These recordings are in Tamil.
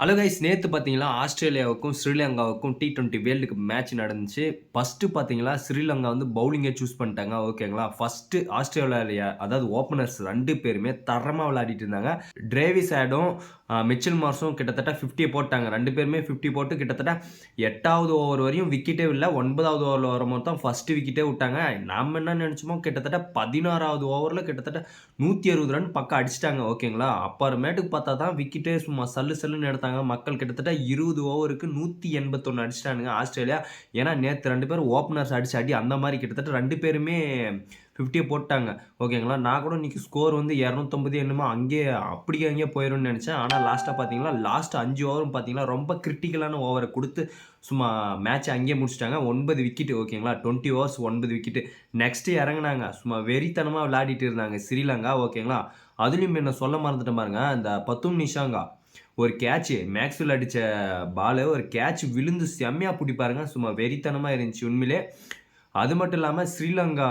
ஹலோ கைஸ், நேத்து பார்த்தீங்களா, ஆஸ்திரேலியாவுக்கும் ஸ்ரீலங்காவுக்கும் T20 வேர்ல்டு கப் மேட்ச் நடந்துச்சு. ஃபர்ஸ்ட்டு பார்த்தீங்களா, ஸ்ரீலங்கா வந்து பவுலிங்கே சூஸ் பண்ணிட்டாங்க. ஓகேங்களா. ஃபர்ஸ்ட்டு ஆஸ்திரேலியா அதாவது ஓப்பனர்ஸ் 2 பேருமே தரமா விளையாடிட்டு இருந்தாங்க. டேவிஸ் ஹேடும், மிச்சல் மார்ஸும் கிட்டத்தட்ட 50 போட்டாங்க. 2 பேருமே 50 போட்டு கிட்டத்தட்ட 8வது ஓவர் வரையும் விக்கெட்டே விழல. 9வது ஓவர்ல வரும்போது தான் ஃபர்ஸ்ட்டு விக்கெட்டே விட்டாங்க. நாம என்ன நெனச்சோமோ, கிட்டத்தட்ட 16வது ஓவர்ல கிட்டத்தட்ட 160 ரன் பக்கம் அடிச்சுட்டாங்க. ஓகேங்களா. அப்புறமேட்டுக்கு பார்த்தா தான் விக்கெட்டே சும்மா சல்லு சல்லுன்னு எடுத்தாங்க. மக்கள் கிட்டத்தட்ட 20 ஓவருக்கு 181 அடிச்சுட்டானுங்க ஆஸ்திரேலியா. ஏன்னா நேத்து 2 பேரும் ஓப்பனர்ஸ் அடிச்ச அடி அந்த மாரி கிட்டத்தட்ட 2 பேருமே 50 போட்டாங்க. ஓகேங்களா. நான் கூட இன்னைக்கு ஸ்கோர் வந்து 250 என்னமோ அங்கேயே அப்படியே அங்கேயே போயிரும்னு நெனச்சேன். ஆனா லாஸ்ட்டா பார்த்தீங்களா, லாஸ்ட் 5 ஓவரும் பார்த்தீங்கன்னா, ரொம்ப கிரிட்டிக்கலான ஓவர குடுத்து சும்மா மேட்ச அங்கேயே முடிச்சுட்டாங்க. 9 விக்கெட். ஓகேங்களா. 20 ஓவர்ஸ் 9 விக்கெட். நெக்ஸ்ட் இறங்குனாங்க. சும்மா வெறித்தனமா விளையாடிட்டு இருந்தாங்க ஸ்ரீலங்கா. ஓகேங்களா. அதுலயும் என்ன சொல்ல மறந்துட்டேன் பாருங்க. இந்த பத்தும் நிஷாங்கா ஒரு கேட்ச் மேக்ஸ்வெல் அடிச்ச பாலு ஒரு கேட்ச் விழுந்து செம்மையா புடிப்பாருங்க. சும்மா வெறித்தனமா இருந்துச்சு உண்மையிலே. அது மட்டும் இல்லாம ஸ்ரீலங்கா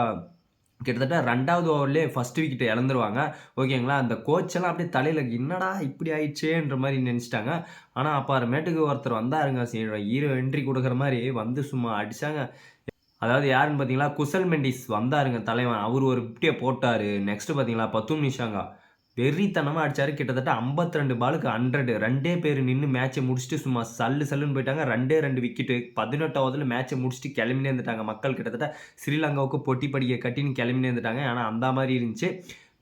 கிட்டத்தட்ட 2வது ஓவர்லயே ஃபர்ஸ்ட் விக்கெட்ட இழந்துருவாங்க. ஓகேங்களா. அந்த கோச் எல்லாம் அப்படியே தலையில என்னடா இப்படி ஆயிடுச்சேன்ற மாரி நெனச்சுட்டாங்க. ஆனா அப்புறமேட்டுக்கு ஒருத்தர் வந்தாருங்க. ஹீரோ என்ட்ரி குடுக்குற மாரி வந்து சும்மா அடிச்சாங்க. அதாவது யாருன்னு பார்த்தீங்களா, குசல் மெண்டிஸ் வந்தாருங்க தலைவன். அவரு ஒரு 50 போட்டாரு. நெக்ஸ்ட் பார்த்தீங்களா, பத்தும் நிஷாங்கா வெறித்தனமா அடிச்சாரு. கிட்டத்தட்ட 52 பாலுக்கு 100. 2 பேர் நின்னு மேட்ச முடிச்சுட்டு சும்மா சல்லு சல்லுன்னு போயிட்டாங்க. 2 விக்கெட். 18வதுல மேட்ச முடிச்சுட்டு கிளம்பினே இருந்துட்டாங்க. மக்கள் கிட்டத்தட்ட ஸ்ரீலங்காவுக்கு பொட்டி படிக்க கட்டின்னு கிளம்பினே இருந்துட்டாங்க. ஆனா அந்த மாரி இருந்துச்சு.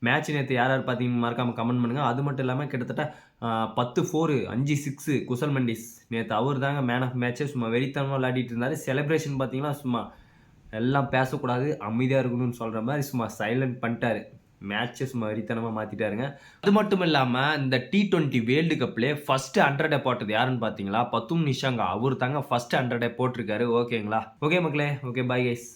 மேட்ச் நேத்து யார் யார் பார்த்தீங்கன்னு மறக்காம கமெண்ட் பண்ணுங்க. அது மட்டும் இல்லாம கிட்டத்தட்ட 10 4 5 6 குசல் மெண்டிஸ். நேத்து அவரு தாங்க மேன் ஆஃப் மேட்ச். சும்மா வெறித்தனமா விளையாடிட்டு இருந்தாரு. செலிப்ரேஷன் பார்த்தீங்கன்னா, சும்மா எல்லாம் பேசக்கூடாது, அமைதியா இருக்கணும்னு சொல்ற மாரி சும்மா சைலன்ட் பண்ணிட்டாரு. மேட்ச சும்மா வெறித்தனமா மாத்திட்டாருங்க. அது மட்டும் இல்லாம இந்த T20 வேர்ல்டு கப்லயே ஃபர்ஸ்ட் 100 போட்டது யாருன்னு பார்த்தீங்களா? பத்தும் நிஷாங்கா. அவரு தாங்க ஃபர்ஸ்ட் 100 போட்டிருக்காரு. ஓகேங்களா. ஓகே மக்களே. Okay bye guys.